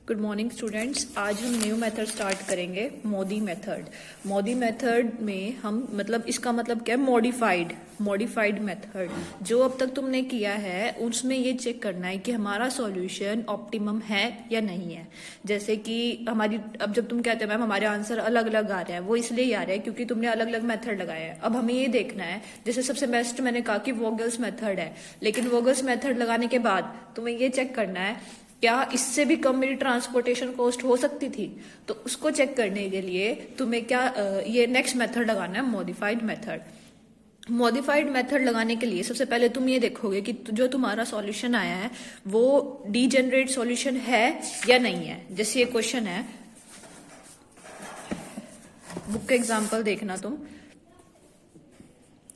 Good morning students. आज हम new method start करेंगे, मोदी मेथड। मोदी मेथड में हम इसका मतलब क्या है, मॉडिफाइड मेथड। जो अब तक तुमने किया है उसमें ये चेक करना है कि हमारा सॉल्यूशन ऑप्टिमम है या नहीं है। जैसे कि अब जब तुम कहते हो मैम हमारे आंसर अलग अलग आ रहे हैं, वो इसलिए आ रहे हैं क्योंकि तुमने अलग अलग मेथड लगाया है। अब हमें ये देखना है, जैसे सबसे बेस्ट मैंने कहा कि वोगल्स मेथड है, लेकिन वोगल्स मेथड लगाने के बाद तुम्हें ये चेक करना है क्या इससे भी कम मेरी ट्रांसपोर्टेशन कॉस्ट हो सकती थी। तो उसको चेक करने के लिए तुम्हें ये नेक्स्ट मेथड लगाना है, मॉडिफाइड मेथड। मॉडिफाइड मेथड लगाने के लिए सबसे पहले तुम ये देखोगे कि जो तुम्हारा सॉल्यूशन आया है वो डीजेनरेट सॉल्यूशन है या नहीं है। जैसे ये क्वेश्चन है, बुक का एग्जांपल देखना तुम।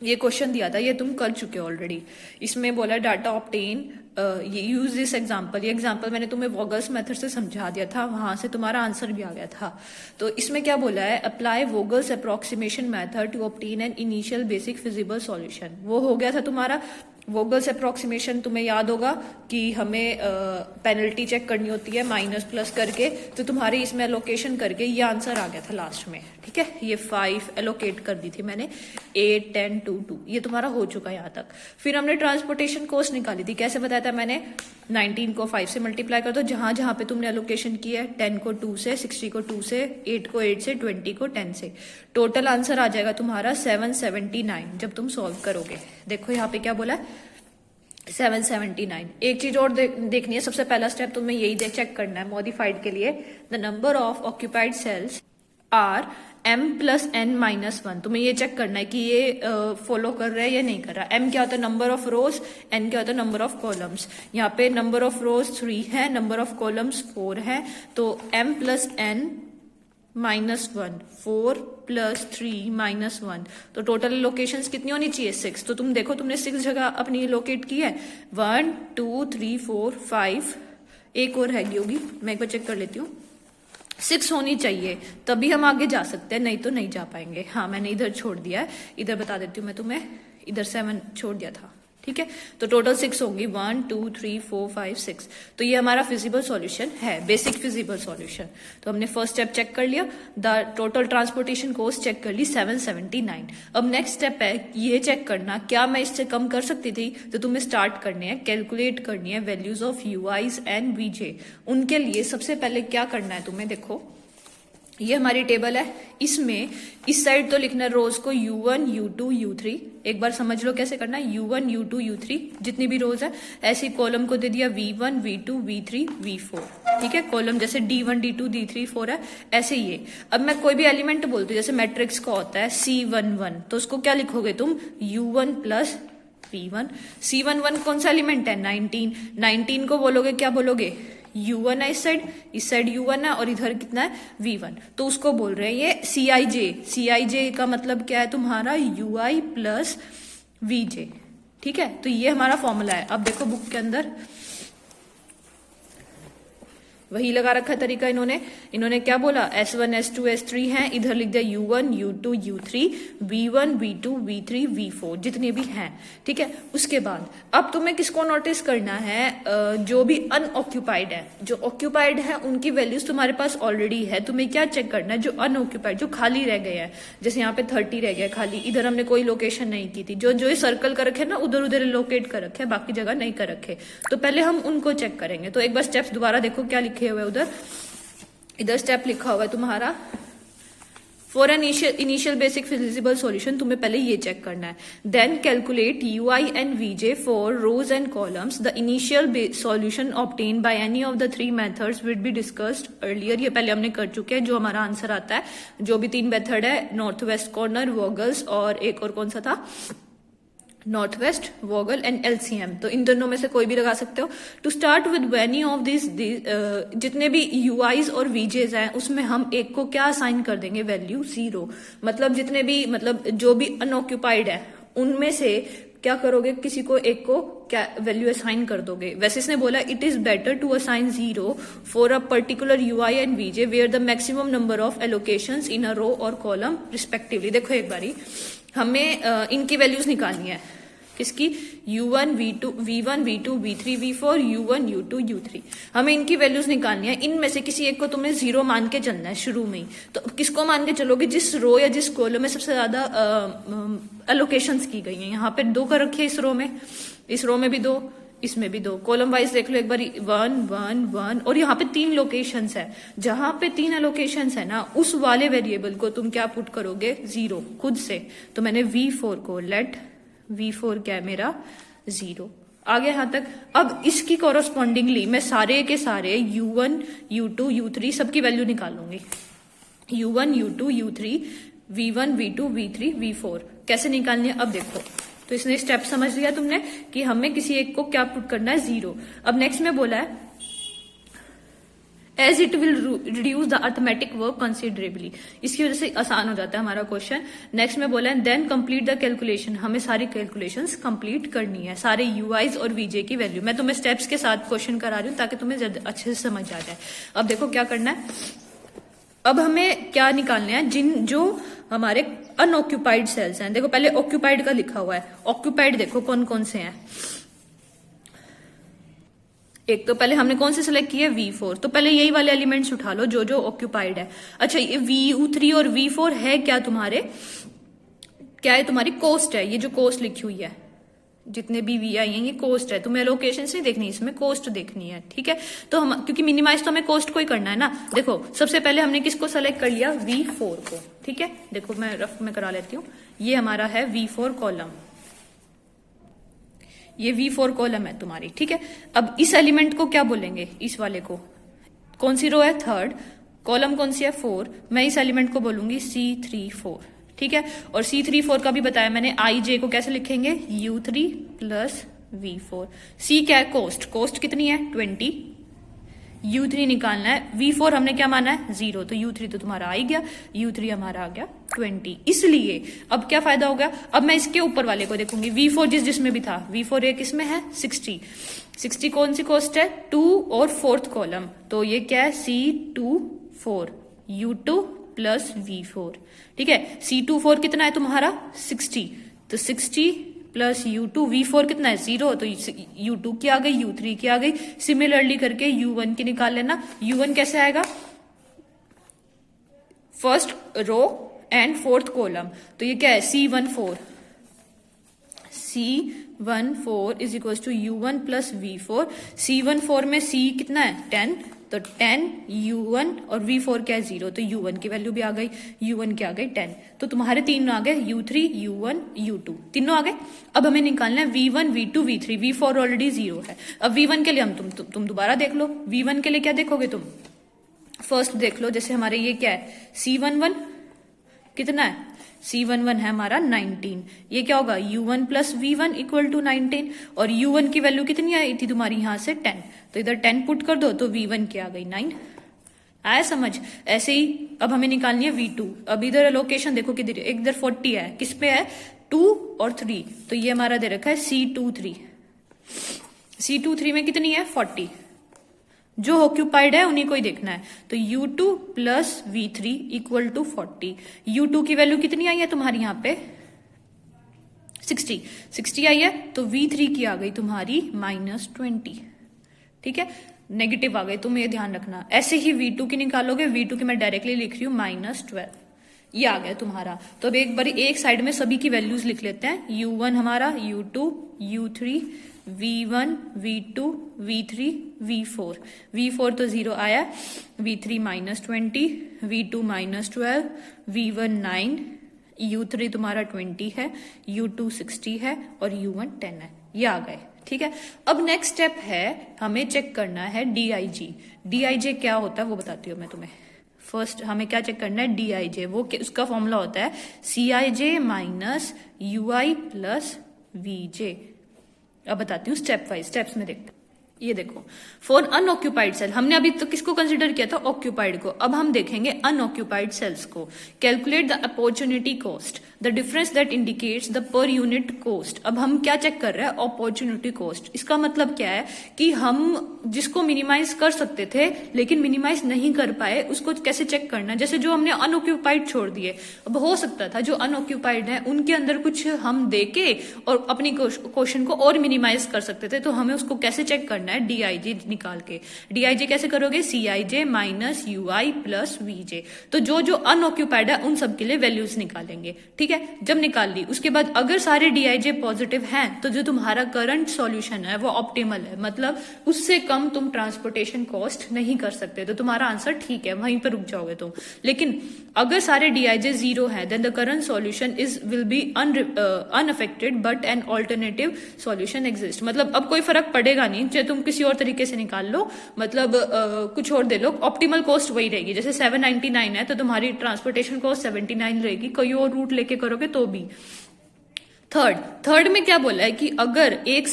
ये क्वेश्चन दिया था, ये तुम कर चुके हो ऑलरेडी। इसमें बोला डाटा ऑब्टेन, ये यूज दिस एग्जांपल। ये एग्जांपल मैंने तुम्हें वोगल्स मेथड से समझा दिया था, वहां से तुम्हारा आंसर भी आ गया था। तो इसमें क्या बोला है, apply Vogel's approximation method to obtain an initial basic feasible solution. वो हो गया था तुम्हारा वोगल्स अप्रोक्सीमेशन। तुम्हें याद होगा कि हमें पेनल्टी चेक करनी होती है माइनस प्लस करके, तो तुम्हारी इसमें एलोकेशन करके ये आंसर आ गया था लास्ट में। ठीक है, ये 5 एलोकेट कर दी थी मैंने, 8 10 2 2, ये तुम्हारा हो चुका है यहाँ तक। फिर हमने ट्रांसपोर्टेशन कॉस्ट निकाली थी। कैसे बताया था मैंने, 19 को 5 से मल्टीप्लाई कर दो, जहां जहां पे तुमने एलोकेशन किया है, 10 को 2 से, 60 को 2 से, 8 को 8 से, 20 को 10 से। टोटल आंसर आ जाएगा तुम्हारा 779 जब तुम सॉल्व करोगे। देखो यहाँ पे क्या बोला है, 779। एक चीज और देखनी है, सबसे पहला स्टेप तुम्हें यही चेक करना है मॉडिफाइड के लिए, the number of occupied cells are m plus n minus 1। तुम्हें ये चेक करना है कि ये फॉलो कर रहा है या नहीं कर रहा। m क्या होता है, नंबर ऑफ रोज, n क्या होता है, नंबर ऑफ कॉलम्स। यहाँ पे नंबर ऑफ रोज 3 है, नंबर ऑफ कॉलम्स 4 है, तो m plus n minus 1, 4 plus 3 minus 1, तो टोटल लोकेशंस कितनी होनी चाहिए, 6। तो तुम देखो तुमने 6 जगह अपनी लोकेट की है, 1 2 3 4 5, एक और हैगी होगी, मैं एक बार चेक कर लेती हूँ। 6 होनी चाहिए, तभी हम आगे जा सकते हैं, नहीं तो नहीं जा पाएंगे। हाँ, मैंने इधर छोड़ दिया है, इधर बता देती हूँ मैं तुम्हें, इधर 7 छोड़ दिया था। ठीक है, तो टोटल 6 होंगी, 1 2 3 4 5 6। तो ये हमारा फिजिबल सॉल्यूशन है, बेसिक फिजिबल सॉल्यूशन। तो हमने फर्स्ट स्टेप चेक कर लिया, the total transportation cost check कर ली 779। अब नेक्स्ट स्टेप है ये चेक करना क्या मैं इससे कम कर सकती थी। तो तुम्हें स्टार्ट करने हैं, कैलकुलेट करनी है वैल्यूज ऑफ यूआईज एंड वीजे। उनके लिए सबसे पहले क्या करना है तुम्हें, देखो ये हमारी टेबल है, इसमें इस साइड तो लिखना है रोज को U1 U2 U3। एक बार समझ लो कैसे करना है, U1 U2 U3 जितनी भी रोज है, ऐसी कॉलम को दे दिया V1 V2 V3 V4। ठीक है, कॉलम जैसे D1 D2 D3 4 है, ऐसे ये। अब मैं कोई भी एलिमेंट बोलती हूँ, जैसे मैट्रिक्स का होता है C11, तो उसको क्या लिखोगे तुम, U1 प्लस V1। C11 कौन सा एलिमेंट है, 19। 19 को बोलोगे, क्या बोलोगे, U1 है, इस साइड U1 है, और इधर कितना है, V1। तो उसको बोल रहे हैं ये CIJ का मतलब क्या है तुम्हारा, UI प्लस VJ। ठीक है, तो ये हमारा फॉर्मूला है। अब देखो बुक के अंदर वही लगा रखा है तरीका। इन्होंने क्या बोला, S1 S2 S3 है, इधर लिख दिया U1 U2 U3 V1 V2 V3 V4 जितने भी हैं। ठीक है, उसके बाद अब तुम्हें किसको नोटिस करना है, जो भी अनऑक्यूपाइड है। जो ऑक्यूपाइड है उनकी वैल्यूज तुम्हारे पास ऑलरेडी है, तुम्हें क्या चेक करना है, जो अनऑक्यूपाइड, जो खाली रह गए हैं। जैसे यहाँ पे 30 रह गया खाली, इधर हमने कोई लोकेशन नहीं की थी, जो सर्कल कर रखे ना उधर उधर लोकेट कर रखे, बाकी जगह नहीं कर रखे। तो पहले हम उनको चेक करेंगे। तो एक बार स्टेप्स दोबारा देखो क्या लिखे हुए उधर, इधर स्टेप लिखा हुआ है तुम्हारा, for an initial basic feasible solution. तुम्हें पहले ये चेक करना है, then calculate u i and v j for rows and columns. The initial solution obtain by any of the 3 methods will be discussed earlier. ये पहले हमने कर चुके हैं। जो हमारा आंसर आता है, जो भी 3 मेथड है, नॉर्थ वेस्ट कॉर्नर, वोगल्स, और एक और कौन सा था, नॉर्थ वेस्ट, वोगल एंड LCM। तो इन दोनों में से कोई भी लगा सकते हो। To start with any of this, जितने भी यूआईज और वीजेज हैं उसमें हम एक को क्या असाइन कर देंगे, वैल्यू 0। मतलब जितने भी, मतलब जो भी अनऑक्यूपाइड है उनमें से क्या करोगे, किसी को एक को क्या वैल्यू असाइन कर दोगे। वैसे इसने बोला it is better to assign 0 for a particular UI and VJ where the maximum number of allocations in a row और कॉलम रिस्पेक्टिवली। देखो एक बारी हमें इनकी वैल्यूज निकालनी है, किसकी, U1 V2 V1 V2 V3 V4 U1 U2 U3। हमें इनकी वैल्यूज निकालनी है। इनमें से किसी एक को तुम्हें 0 मान के चलना है शुरू में ही। तो किसको मान के चलोगे? जिस रो या जिस कॉलम में सबसे ज्यादा एलोकेशंस की गई हैं। यहाँ पे 2 कर रखी है इस रो में भी 2, इसमें भी 2। कॉलम वाइज देख लो एक बार, 1 1 1, और यहाँ पे 3 लोकेशंस है। जहां पे 3 एलोकेशंस है ना, उस वाले वेरिएबल को तुम क्या पुट करोगे? 0 खुद से। तो मैंने V4 को लेट V4 क्या है मेरा? 0। आगे यहां तक। अब इसकी कॉरस्पॉन्डिंगली मैं सारे के सारे U1 U2 U3 सबकी value निकालूंगी। U1 U2 U3 V1 V2 V3 V4 कैसे निकालनी है अब देखो। तो इसने स्टेप समझ लिया तुमने कि हमें किसी एक को क्या पुट करना है? 0। अब नेक्स्ट में बोला है as it will reduce the arithmetic work considerably. इसकी वजह से आसान हो जाता है हमारा क्वेश्चन। नेक्स्ट में बोला है देन कंप्लीट द कैलकुलेशन। हमें सारी कैलकुलेशंस कंप्लीट करनी है, सारे यूआईज और वीजे की वैल्यू। मैं तुम्हें स्टेप्स के साथ क्वेश्चन करा रही हूँ ताकि तुम्हें अच्छे से समझ आ जाए। अब देखो क्या करना है। अब हमें क्या निकालना है? जो हमारे अनऑक्यूपाइड सेल्स हैं। देखो पहले ऑक्यूपाइड का लिखा हुआ है। ऑक्यूपाइड देखो कौन कौन से हैं। एक तो पहले हमने कौन से सिलेक्ट किए? V4। तो पहले यही वाले एलिमेंट्स उठा लो जो जो ऑक्यूपाइड है। अच्छा ये VU3 और V4 है क्या तुम्हारे? क्या है? तुम्हारी कोस्ट है। ये जो कोस्ट लिखी हुई है, जितने भी VI हैं ये कोस्ट है। तुम्हें लोकेशन नहीं देखनी, इसमें कोस्ट देखनी है। ठीक है, तो हम क्योंकि मिनिमाइज तो हमें कोस्ट को ही करना है ना। देखो सबसे पहले हमने किसको सेलेक्ट कर लिया? V4 को। ठीक है, देखो मैं रफ में करा लेती हूँ। ये हमारा है V4 कॉलम, ये V4 कॉलम है तुम्हारी। ठीक है, अब इस एलिमेंट को क्या बोलेंगे? इस वाले को कौन सी रो है? 3rd। कॉलम कौन सी है? 4। मैं इस एलिमेंट को बोलूंगी C34। ठीक है, और C34 का भी बताया मैंने। IJ को कैसे लिखेंगे? U3 plus V4। C क्या है? कोस्ट। कोस्ट कितनी है? 20। U3 निकालना है। V4 हमने क्या माना है? 0। तो U3 तो तुम्हारा आ ही गया। U3 हमारा आ गया 20। इसलिए अब क्या फायदा हो गया? अब मैं इसके ऊपर वाले को देखूंगी। V4 जिसमें भी था। V4 एक इसमें है 60। 60 कौन सी कोस्ट है? 2 और 4th कॉलम। तो ये क्या है? C24 U2 plus V4। ठीक है, C24 कितना है तुम्हारा? 60। तो 60 प्लस U2 V4 कितना है? 0। तो U2 की आ गई, U3 की आ गई। सिमिलरली करके U1 की निकाल लेना। U1 कैसे आएगा? First row and 4th column. तो ये क्या है? C14। C14 is equal to U1 plus V4। C14 में C कितना है? 10। तो 10 U1 और V4 क्या है? 0। तो U1 की वैल्यू भी आ गई। U1 की आ गई 10। तो तुम्हारे तीनों आ गए, U3 U1 U2 तीनों आ गए। अब हमें निकालना है V1 V2 V3। V4 already 0 है। अब V1 के लिए हम तुम दोबारा देख लो। V1 के लिए क्या देखोगे तुम? फर्स्ट देख लो। जैसे हमारे ये क्या है? C11 कितना है? C11 है हमारा 19। ये क्या होगा? U1 plus V1 equal to 19। और U1 की वैल्यू कितनी आई थी तुम्हारी? यहां से 10। तो इधर 10 पुट कर दो तो V1 की आ गई 9। आया समझ? ऐसे ही अब हमें निकालनी है V2। अब इधर लोकेशन देखो किधर, एक इधर 40 है। किस पे है? 2 और 3। तो ये हमारा दे रखा है C23। C23 में कितनी है? 40। जो ऑक्यूपाइड है उन्हीं को ही देखना है। तो U2 plus V3 equal to 40। U2 की वैल्यू कितनी आई है तुम्हारी यहाँ पे? 60 आई है। तो V3 की आ गई तुम्हारी -20। ठीक है, नेगेटिव आ गई। तुम ये ध्यान रखना। ऐसे ही V2 की निकालोगे। V2 की मैं डायरेक्टली लिख रही हूँ -12। ये आ गया तुम्हारा। तो अब एक बार एक साइड में सभी की वैल्यूज लिख लेते हैं। U1 हमारा, U2 U3 V1 V2 V3 V4। V4 तो 0 आया। V3 -20 V2 -12 V1 9 U3 तुम्हारा 20 है, U2 60 है और U1 10 है। ये आ गए। ठीक है, अब नेक्स्ट स्टेप है हमें चेक करना है DIJ। DIJ क्या होता है वो बताती हूँ मैं तुम्हें। फर्स्ट हमें क्या चेक करना है? DIJ। वो उसका फॉर्मूला होता है CIJ minus UI plus VJ। अब बताती हूँ स्टेप वाइज। स्टेप्स में देखते हैं। ये देखो, फॉर अनऑक्यूपाइड सेल, हमने अभी तो किसको कंसिडर किया था, ऑक्यूपाइड को, अब हम देखेंगे अनऑक्यूपाइड सेल्स को। Calculate the opportunity cost, the difference that indicates the per unit cost. अब हम क्या चेक कर रहे हैं, अपॉर्चुनिटी कॉस्ट। इसका मतलब क्या है कि हम जिसको मिनिमाइज कर सकते थे लेकिन मिनिमाइज नहीं कर पाए, उसको कैसे चेक करना है। जैसे जो हमने अनऑक्यूपाइड छोड़ दिए, अब हो सकता था जो अनऑक्यूपाइड है उनके अंदर कुछ हम देके और अपनी क्वेश्चन को और मिनिमाइज कर सकते थे, तो हमें उसको कैसे चेक करना है, डीआईजे निकाल के। डीआईजे कैसे करोगे, सीआईजे माइनस यूआई प्लस वीजे। तो जो जो अनऑक्यूपाइड है उन सब के लिए वैल्यूज निकालेंगे, ठीक है। जब निकाल ली उसके बाद अगर सारे डीआईजे पॉजिटिव हैं तो जो तुम्हारा करंट सॉल्यूशन है वो ऑप्टिमल है, मतलब उससे कम तुम ट्रांसपोर्टेशन कॉस्ट नहीं कर सकते, तो तुम्हारा आंसर ठीक है, वहीं पर रुक जाओगे तुम। लेकिन अगर सारे डीआईजे 0 है then the current solution is will be unaffected but an alternative solution exist. मतलब अब कोई फर्क पड़ेगा नहीं, चाहे तुम किसी और तरीके से निकाल लो, मतलब कुछ और दे लो, ऑप्टिमल कॉस्ट वही रहेगी। जैसे 799 है तो तुम्हारी ट्रांसपोर्टेशन कॉस्ट 79 रहेगी, कोई और रूट लेके करोगे तो भी। थर्ड में क्या बोला है कि अगर एक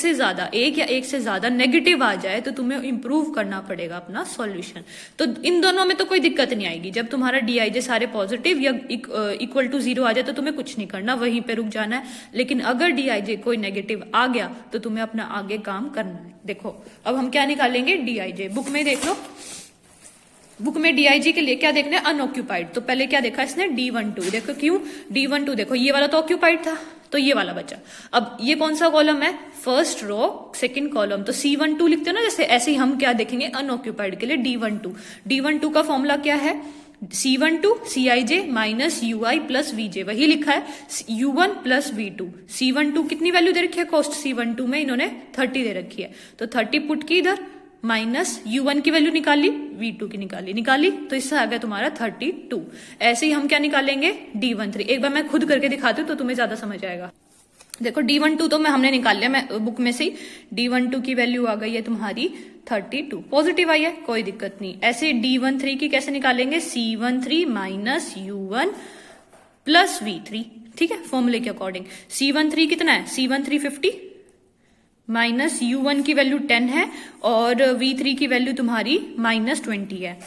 या एक से ज्यादा नेगेटिव आ जाए तो तुम्हें इंप्रूव करना पड़ेगा अपना सॉल्यूशन। तो इन दोनों में तो कोई दिक्कत नहीं आएगी, जब तुम्हारा डीआईजे सारे पॉजिटिव या इक्वल टू 0 आ जाए तो तुम्हें कुछ नहीं करना, वहीं पे रुक जाना है। लेकिन अगर डीआईजे कोई नेगेटिव आ गया तो तुम्हें अपना आगे काम करना है। देखो अब हम क्या निकालेंगे, डीआईजे। बुक में देख लो, बुक में डीआईजी के लिए क्या देखना है, अनऑक्यूपाइड। तो पहले क्या देखा इसने, D12। देखो क्यों D12, देखो ये वाला तो ऑक्यूपाइड था तो ये वाला बचा। अब ये कौन सा कॉलम है, फर्स्ट रो सेकंड कॉलम, तो C12 लिखते हो ना, जैसे ऐसे ही हम क्या देखेंगे अनऑक्यूपाइड के लिए D12। D12 का फॉर्मूला क्या है, C12 CIJ minus UI plus VJ, वही लिखा है U1 प्लस V2। C12 कितनी वैल्यू दे रखी है, कॉस्ट C12 में इन्होंने 30 दे रखी है, तो 30 पुट की इधर, माइनस U1 की वैल्यू निकाली, V2 की निकाली, तो इससे आ गया तुम्हारा 32। ऐसे ही हम क्या निकालेंगे, D13। एक बार मैं खुद करके दिखाती हूँ तो तुम्हें ज्यादा समझ आएगा। देखो D12 तो हमने निकाल लिया, मैं बुक में से ही। D12 की वैल्यू आ गई है तुम्हारी 32, पॉजिटिव आई है, कोई दिक्कत नहीं। ऐसे D13 की कैसे निकालेंगे, C13 minus U1 plus V3, ठीक है, फॉर्मूले के अकॉर्डिंग। C13 कितना है, C13 50 माइनस U1 की वैल्यू 10 है और V3 की वैल्यू तुम्हारी माइनस 20 है।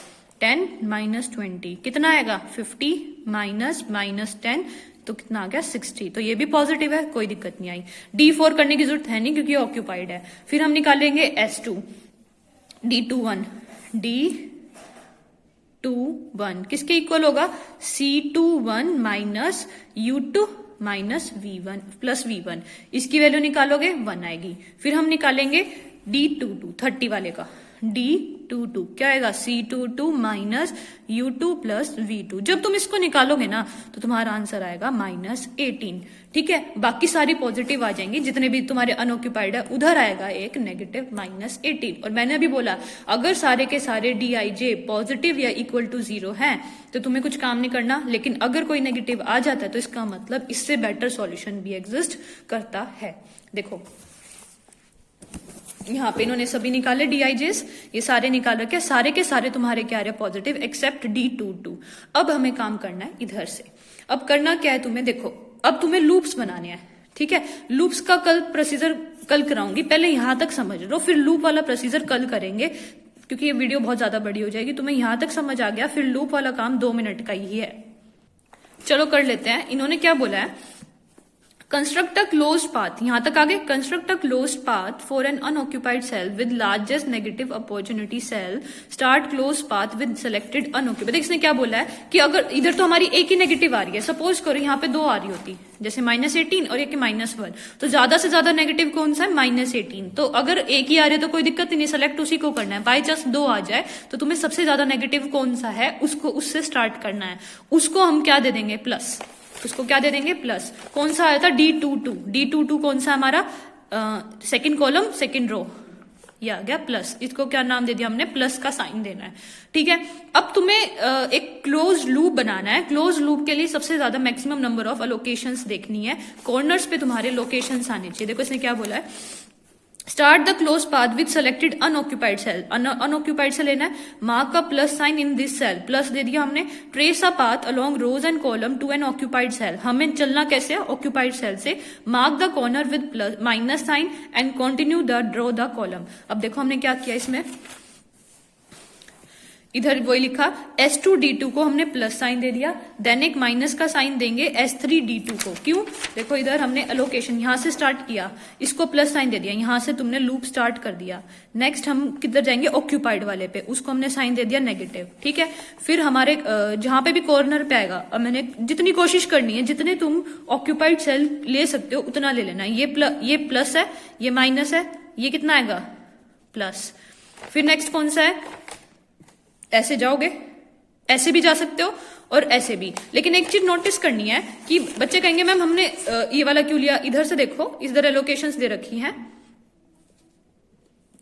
10 माइनस 20 कितना आएगा, 50 माइनस 10 तो कितना आ गया, 60। तो ये भी पॉजिटिव है, कोई दिक्कत नहीं आई। D4 करने की जरूरत है नहीं क्योंकि ऑक्यूपाइड है। फिर हम निकालेंगे S2, D21, D21 किसके इक्वल होगा, C21 minus U2 minus V1 plus V1, इसकी वैल्यू निकालोगे 1 आएगी। फिर हम निकालेंगे D22 30 वाले का, D22 क्या आएगा, C22 minus U2 plus V2। जब तुम इसको निकालोगे ना तो तुम्हारा आंसर आएगा माइनस 18, ठीक है। बाकी सारी पॉजिटिव आ जाएंगी, जितने भी तुम्हारे अनऑक्यूपाइड है उधर आएगा एक नेगेटिव माइनस 18। और मैंने अभी बोला अगर सारे के सारे DIJ पॉजिटिव या इक्वल टू 0 हैं तो तुम्हें कुछ काम नहीं करना, लेकिन अगर कोई नेगेटिव आ जाता है तो इसका मतलब इससे बेटर सॉल्यूशन भी एग्जिस्ट करता है। देखो यहाँ पे इन्होंने सभी निकाले DIJs, ये सारे निकाल रखे, सारे के सारे तुम्हारे क्या रहे, पॉजिटिव एक्सेप्ट D22। अब हमें काम करना है इधर से। अब करना क्या है तुम्हें, देखो अब तुम्हें लूप्स बनाने हैं, ठीक है। लूप्स का कल प्रोसीजर कल कराऊंगी, पहले यहां तक समझ लो, फिर लूप वाला प्रोसीजर कल करेंगे क्योंकि ये वीडियो बहुत ज्यादा बड़ी हो जाएगी। तुम्हें यहां तक समझ आ गया, फिर लूप वाला काम 2 मिनट का ही है। चलो कर लेते हैं। इन्होंने क्या बोला है, कंस्ट्रक्ट अ क्लोज्ड पाथ, यहां तक आगे, construct a closed path for an unoccupied cell with largest negative opportunity cell, start closed path with selected unoccupied. इसने क्या बोला है कि अगर इधर तो हमारी एक ही नेगेटिव आ रही है, सपोज करो यहाँ पे 2 आ रही होती, जैसे -18 और एक -1, तो ज्यादा से ज्यादा नेगेटिव कौन सा है, -18। तो अगर एक ही आ रही है तो कोई दिक्कत नहीं, सेलेक्ट उसी को करना है। बाई चांस 2 आ जाए तो तुम्हें सबसे ज्यादा नेगेटिव कौन सा है उसको उससे स्टार्ट करना है, उसको हम क्या दे देंगे, प्लस। उसको क्या दे देंगे, प्लस। कौन सा आया था, D22 कौन सा हमारा, सेकंड कॉलम सेकंड रो, ये आ गया प्लस। इसको क्या नाम दे दिया हमने, प्लस का साइन देना है, ठीक है। अब तुम्हें एक क्लोज लूप बनाना है। क्लोज लूप के लिए सबसे ज्यादा मैक्सिमम नंबर ऑफ लोकेशंस देखनी है, कॉर्नर्स पे तुम्हारे लोकेशंस आने चाहिए। देखो इसने क्या बोला है, start the close path with selected unoccupied cell, unoccupied से लेना है, मार्क का plus sign in this cell, plus दे दिया हमने, trace a path along rows and column to an occupied cell, हमें चलना कैसे है ऑक्यूपाइड सेल से, mark the corner with plus minus sign and continue the draw the column. अब देखो हमने क्या किया इसमें, इधर वही लिखा S2D2 को हमने प्लस साइन दे दिया, देन एक माइनस का साइन देंगे S3D2 को, क्यों, देखो इधर हमने एलोकेशन यहां से स्टार्ट किया, इसको प्लस साइन दे दिया, यहां से तुमने लूप स्टार्ट कर दिया, नेक्स्ट हम किधर जाएंगे ऑक्यूपाइड वाले पे, उसको हमने साइन दे दिया नेगेटिव, ठीक है। फिर हमारे जहां पे भी कॉर्नर पे आएगा, अब मैंने जितनी कोशिश करनी है, जितने तुम ऑक्यूपाइड सेल ले सकते हो उतना ले लेना, ये प्लस है, ये माइनस है, ये कितना आएगा प्लस। फिर नेक्स्ट कौन सा है, ऐसे जाओगे, ऐसे भी जा सकते हो और ऐसे भी, लेकिन एक चीज नोटिस करनी है कि बच्चे कहेंगे मैम हमने ये वाला क्यों लिया, इधर से देखो, इधर एलोकेशंस दे रखी हैं,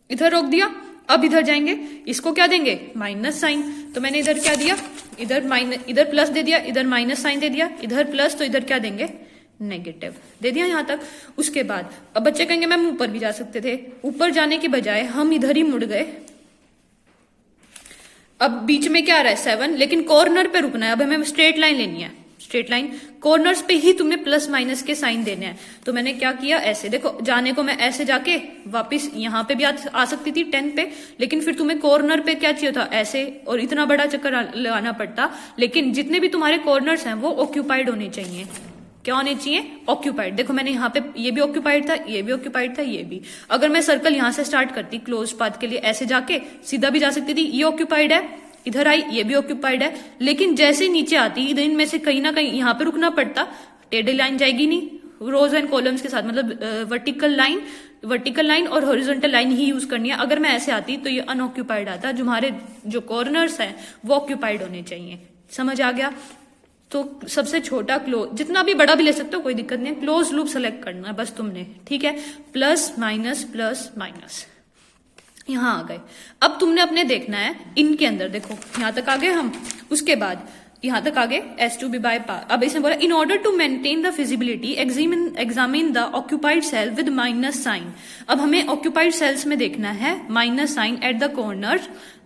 इधर रोक दिया, अब इधर जाएंगे, इसको क्या देंगे माइनस साइन, तो मैंने इधर क्या दिया, इधर प्लस दे दिया, इधर माइनस साइन दे दिया, इधर प्लस, तो इधर क्या देंगे नेगेटिव दे दिया यहां तक। उसके बाद अब बच्चे कहेंगे मैम ऊपर भी जा सकते थे, ऊपर जाने की बजाय हम इधर ही मुड़ गए, अब बीच में क्या आ रहा है 7, लेकिन कॉर्नर पे रुकना है, अब हमें स्ट्रेट लाइन लेनी है, स्ट्रेट लाइन कॉर्नर्स पे ही तुमने प्लस माइनस के साइन देने हैं, तो मैंने क्या किया ऐसे, देखो जाने को मैं ऐसे जाके वापस यहाँ पे भी आ सकती थी 10 पे, लेकिन फिर तुम्हें कॉर्नर पे क्या चाहिए था ऐसे, और इतना बड़ा चक्कर लगाना पड़ता, लेकिन जितने भी तुम्हारे कॉर्नर्स हैं वो ऑक्यूपाइड होने चाहिए, क्या होने चाहिए ऑक्यूपाइड। देखो मैंने यहाँ पे ये भी ऑक्यूपाइड था, ये भी ऑक्यूपाइड था, ये भी, अगर मैं सर्कल यहाँ से स्टार्ट करती क्लोज पाथ के लिए, ऐसे जाके सीधा भी जा सकती थी, ये ऑक्यूपाइड है, इधर आई ये भी ऑक्यूपाइड है, लेकिन जैसे नीचे आती इधर इनमें से कहीं ना कहीं यहाँ पे रुकना पड़ता, टेढ़ी लाइन जाएगी नहीं रोज एंड कॉलम्स के साथ, मतलब वर्टिकल लाइन और हॉरिजॉन्टल लाइन ही यूज करनी है, अगर मैं ऐसे आती तो ये अनऑक्यूपाइड आता, जो हमारे जो कॉर्नर्स हैं वो ऑक्यूपाइड होने चाहिए, समझ आ गया। तो सबसे छोटा क्लोज, जितना भी बड़ा भी ले सकते हो कोई दिक्कत नहीं, क्लोज लूप सेलेक्ट करना है बस तुमने, ठीक है, प्लस माइनस यहां आ गए। अब तुमने अपने देखना है इनके अंदर, देखो यहां तक आ गए हम, उसके बाद यहां तक आगे S2B by पार, अब इसने बोला in order to maintain the feasibility examine the occupied cell with minus sign, अब हमें ऑक्यूपाइड सेल्स में देखना है minus sign at the corner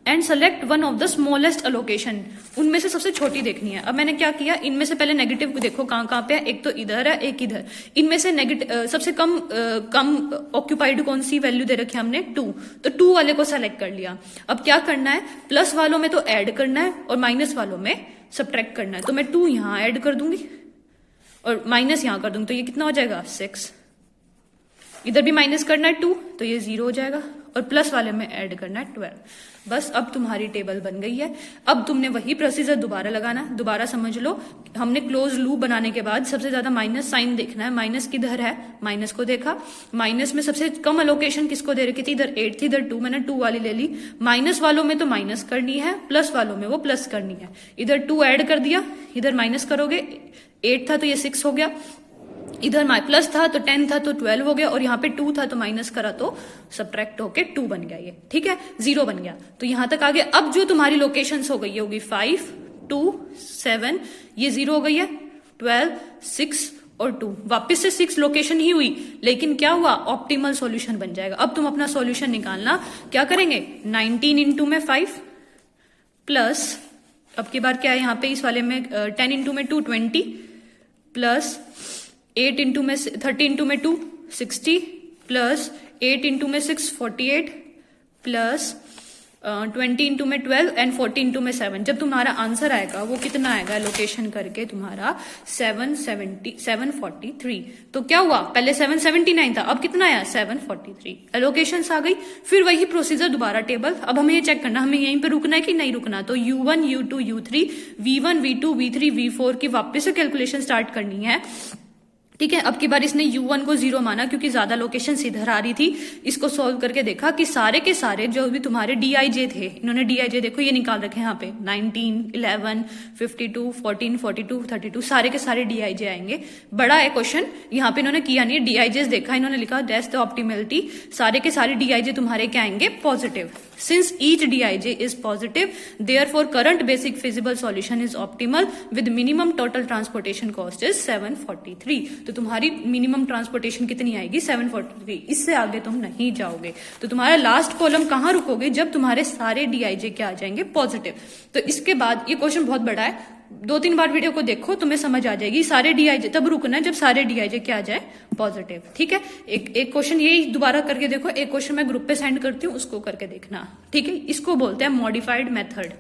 and select one of the smallest allocation, उनमें से सबसे छोटी देखनी है। अब मैंने क्या किया, इनमें से पहले नेगेटिव को देखो कहां पे है, एक तो इधर है एक इधर, इनमें से नेगेटिव सबसे कम ऑक्यूपाइड कौन सी वैल्यू दे रखी है हमने 2, तो 2 वाले को सेलेक्ट कर लिया। अब क्या करना है, प्लस वालों में तो ऐड करना है और माइनस वालों में सब्ट्रैक्ट करना है, तो मैं 2 यहां ऐड कर दूंगी और माइनस यहां कर दूंगी, तो ये कितना हो जाएगा 6, इधर भी माइनस करना है 2 तो ये 0 हो जाएगा, और प्लस वाले में ऐड करना है 12। बस अब तुम्हारी टेबल बन गई है। अब तुमने वही प्रोसीजर दोबारा लगाना, दोबारा समझ लो, हमने क्लोज लूप बनाने के बाद सबसे ज्यादा माइनस साइन देखना है, माइनस किधर है, माइनस को देखा, माइनस में सबसे कम एलोकेशन किसको दे रखी थी, इधर 8 थी, इधर 2, मैंने 2 वाली ले ली, माइनस वालों में तो माइनस करनी है, प्लस वालों में वो प्लस करनी है, इधर 2 ऐड कर दिया, इधर माइनस करोगे, 8 था तो ये 6 हो गया, इधर प्लस था तो 10 था तो 12 हो गया, और यहाँ पे 2 था तो माइनस करा तो सब्ट्रैक्ट होके 2 बन गया, ये ठीक है 0 बन गया। तो यहां तक आगे अब जो तुम्हारी लोकेशंस हो गई होगी 5, 2, 7, ये 0 हो गई है, 12, 6 और 2, वापस से 6 लोकेशन ही हुई, लेकिन क्या हुआ ऑप्टिमल सॉल्यूशन बन जाएगा। अब तुम अपना सॉल्यूशन निकालना, क्या करेंगे 19 इंटू में 5 प्लस, अब की बार क्या है यहाँ पे इस वाले में 10 इंटू में 2 20 प्लस 8 इंटू में 30 इंटू में 2 60 प्लस 8 इंटू में 6 48 प्लस 20 इंटू में 12 एंड 40 इंटू में 7। जब तुम्हारा आंसर आएगा वो कितना आएगा लोकेशन करके तुम्हारा 743। तो क्या हुआ, पहले 779 था, अब कितना आया 743, एलोकेशन आ गई। फिर वही प्रोसीजर दोबारा टेबल, अब हमें ये चेक करना हमें यहीं पे रुकना है कि नहीं रुकना, तो U1 U2 U3 V1 V2 V3 V4 की वापस से कैलकुलेशन स्टार्ट करनी है, ठीक है। अब की बार इसने U1 को 0 माना क्योंकि ज्यादा लोकेशन इधर आ रही थी, इसको सॉल्व करके देखा कि सारे के सारे जो भी तुम्हारे DIJ थे, इन्होंने DIJ देखो ये निकाल रखे हैं यहाँ पे 19 11 52 14 42 32, सारे के सारे DIJ आएंगे। बड़ा है क्वेश्चन, यहाँ पे इन्होंने किया नहीं, DIJ देखा, इन्होंने लिखा डेस द ऑप्टिमलिटी, सारे के सारे DIJ तुम्हारे क्या आएंगे positive. Since each DIJ is positive, therefore current basic feasible solution is optimal with minimum total transportation cost is 743। तो तो तुम्हारी मिनिमम ट्रांसपोर्टेशन कितनी आएगी 743, इससे आगे तुम नहीं जाओगे। तो तुम्हारा लास्ट कॉलम कहाँ रुकोगे, जब तुम्हारे सारे डीआईजे क्या आ जाएंगे पॉजिटिव। तो इसके बाद ये क्वेश्चन बहुत बड़ा है, 2-3 बार वीडियो को देखो तुम्हें समझ आ जाएगी। सारे डीआईजे तब रुकना है जब सारे डीआईजे क्या आ जाए पॉजिटिव, ठीक है। एक क्वेश्चन यही दोबारा करके देखो, एक क्वेश्चन मैं ग्रुप पे सेंड करती हूँ, उसको करके देखना, ठीक है। इसको बोलते हैं मॉडिफाइड मेथड।